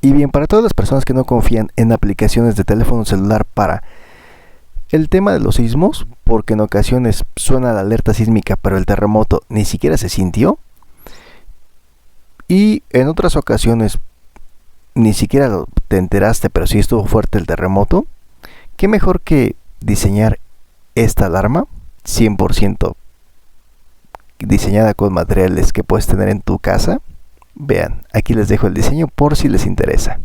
Y bien, para todas las personas que no confían en aplicaciones de teléfono celular para el tema de los sismos, porque en ocasiones suena la alerta sísmica pero el terremoto ni siquiera se sintió, y en otras ocasiones ni siquiera te enteraste pero sí estuvo fuerte el terremoto, ¿qué mejor que diseñar esta alarma 100% diseñada con materiales que puedes tener en tu casa? Vean, aquí les dejo el diseño por si les interesa.